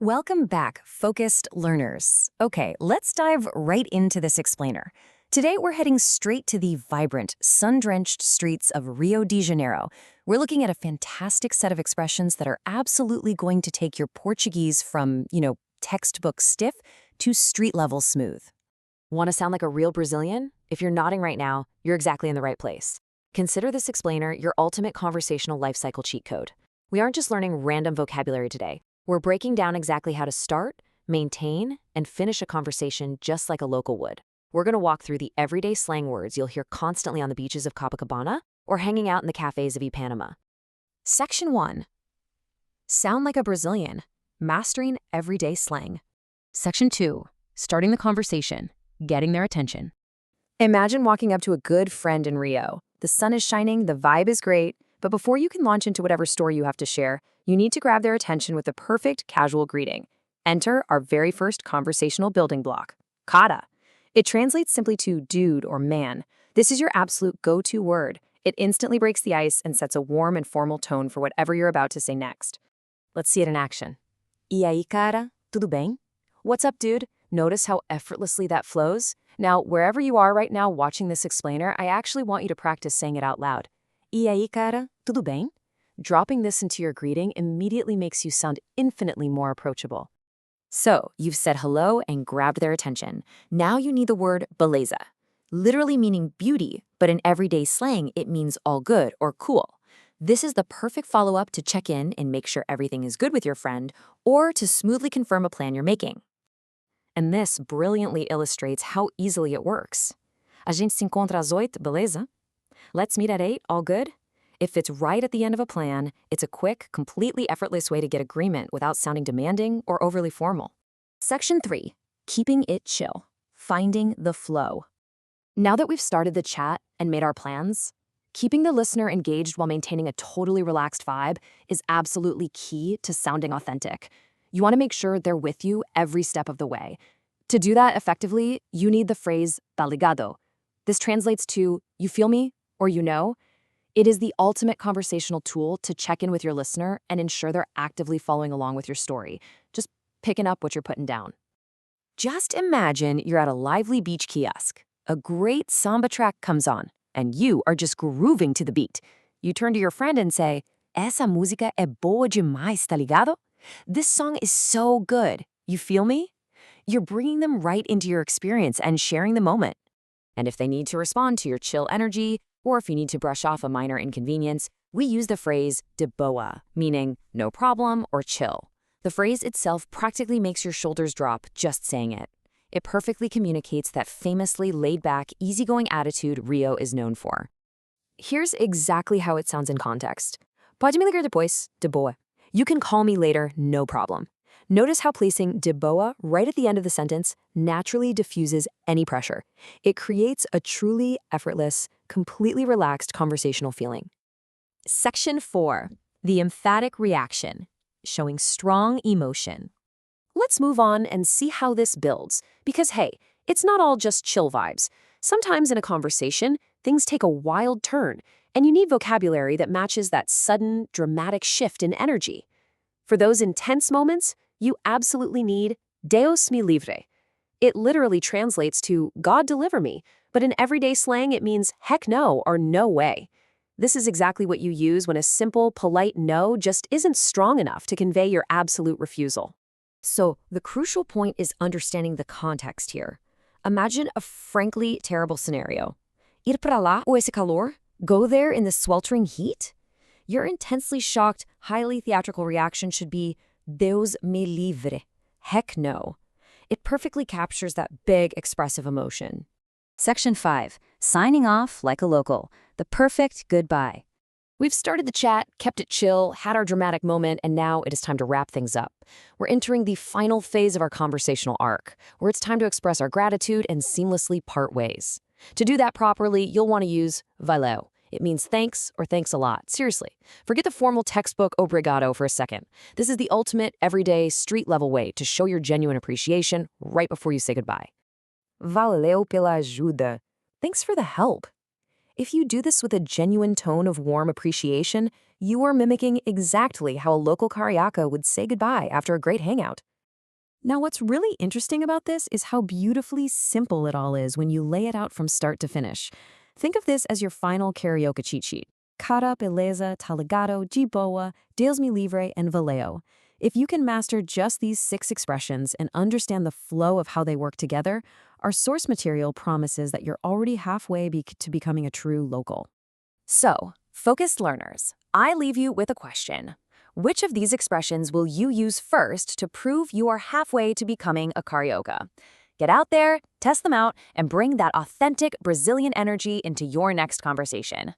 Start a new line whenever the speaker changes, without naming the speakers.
Welcome back, focused learners. Okay, let's dive right into this explainer. Today, we're heading straight to the vibrant, sun-drenched streets of Rio de Janeiro. We're looking at a fantastic set of expressions that are absolutely going to take your Portuguese from, textbook stiff to street-level smooth. Want to sound like a real Brazilian? If you're nodding right now, you're exactly in the right place. Consider this explainer your ultimate conversational life cycle cheat code. We aren't just learning random vocabulary today. We're breaking down exactly how to start, maintain, and finish a conversation just like a local would. We're going to walk through the everyday slang words you'll hear constantly on the beaches of Copacabana or hanging out in the cafes of Ipanema. Section 1. Sound like a Brazilian, mastering everyday slang. Section 2. Starting the conversation, getting their attention. Imagine walking up to a good friend in Rio. The sun is shining, the vibe is great, but before you can launch into whatever story you have to share, you need to grab their attention with the perfect casual greeting. Enter our very first conversational building block, cara. It translates simply to dude or man. This is your absolute go-to word. It instantly breaks the ice and sets a warm and formal tone for whatever you're about to say next. Let's see it in action. E aí, cara? Tudo bem? What's up, dude? Notice how effortlessly that flows? Now, wherever you are right now watching this explainer, I actually want you to practice saying it out loud. E aí, cara? Tudo bem? Dropping this into your greeting immediately makes you sound infinitely more approachable. So, you've said hello and grabbed their attention. Now you need the word beleza, literally meaning beauty, but in everyday slang, it means all good or cool. This is the perfect follow-up to check in and make sure everything is good with your friend or to smoothly confirm a plan you're making. And this brilliantly illustrates how easily it works. A gente se encontra às 8, beleza? Let's meet at 8, all good? It fits right at the end of a plan. It's a quick, completely effortless way to get agreement without sounding demanding or overly formal. Section 3. Keeping it chill. Finding the flow. Now that we've started the chat and made our plans, keeping the listener engaged while maintaining a totally relaxed vibe is absolutely key to sounding authentic. You want to make sure they're with you every step of the way. To do that effectively, you need the phrase tá ligado. This translates to you feel me or you know. It is the ultimate conversational tool to check in with your listener and ensure they're actively following along with your story, just picking up what you're putting down. Just imagine you're at a lively beach kiosk. A great samba track comes on, and you are just grooving to the beat. You turn to your friend and say, Essa música é boa demais, tá ligado? This song is so good. You feel me? You're bringing them right into your experience and sharing the moment. And if they need to respond to your chill energy, or if you need to brush off a minor inconvenience, we use the phrase de boa, meaning no problem or chill. The phrase itself practically makes your shoulders drop just saying it. It perfectly communicates that famously laid-back, easygoing attitude Rio is known for. Here's exactly how it sounds in context. Pode me ligar depois, de boa. You can call me later, no problem. Notice how placing de boa right at the end of the sentence naturally diffuses any pressure. It creates a truly effortless, completely relaxed conversational feeling. Section 4. The emphatic reaction, showing strong emotion. Let's move on and see how this builds, because hey, it's not all just chill vibes. Sometimes in a conversation, things take a wild turn, and you need vocabulary that matches that sudden, dramatic shift in energy. For those intense moments, you absolutely need Deus me livre. It literally translates to God deliver me, but in everyday slang it means heck no or no way. This is exactly what you use when a simple, polite no just isn't strong enough to convey your absolute refusal. So the crucial point is understanding the context here. Imagine a frankly terrible scenario. Ir pra lá ou esse calor? Go there in the sweltering heat? Your intensely shocked, highly theatrical reaction should be Deus me livre. Heck no. It perfectly captures that big, expressive emotion. Section 5. Signing off like a local. The perfect goodbye. We've started the chat, kept it chill, had our dramatic moment, and now it is time to wrap things up. We're entering the final phase of our conversational arc, where it's time to express our gratitude and seamlessly part ways. To do that properly, you'll want to use valeu. It means thanks or thanks a lot. Seriously, forget the formal textbook obrigado for a second. This is the ultimate, everyday, street-level way to show your genuine appreciation right before you say goodbye. Valeu pela ajuda. Thanks for the help. If you do this with a genuine tone of warm appreciation, you are mimicking exactly how a local Carioca would say goodbye after a great hangout. Now, what's really interesting about this is how beautifully simple it all is when you lay it out from start to finish. Think of this as your final Carioca cheat sheet. Cara, beleza, tá ligado, de boa, Deus me livre, and valeu. If you can master just these 6 expressions and understand the flow of how they work together, our source material promises that you're already halfway to becoming a true local. So, focused learners, I leave you with a question. Which of these expressions will you use first to prove you are halfway to becoming a Carioca? Get out there, test them out, and bring that authentic Brazilian energy into your next conversation.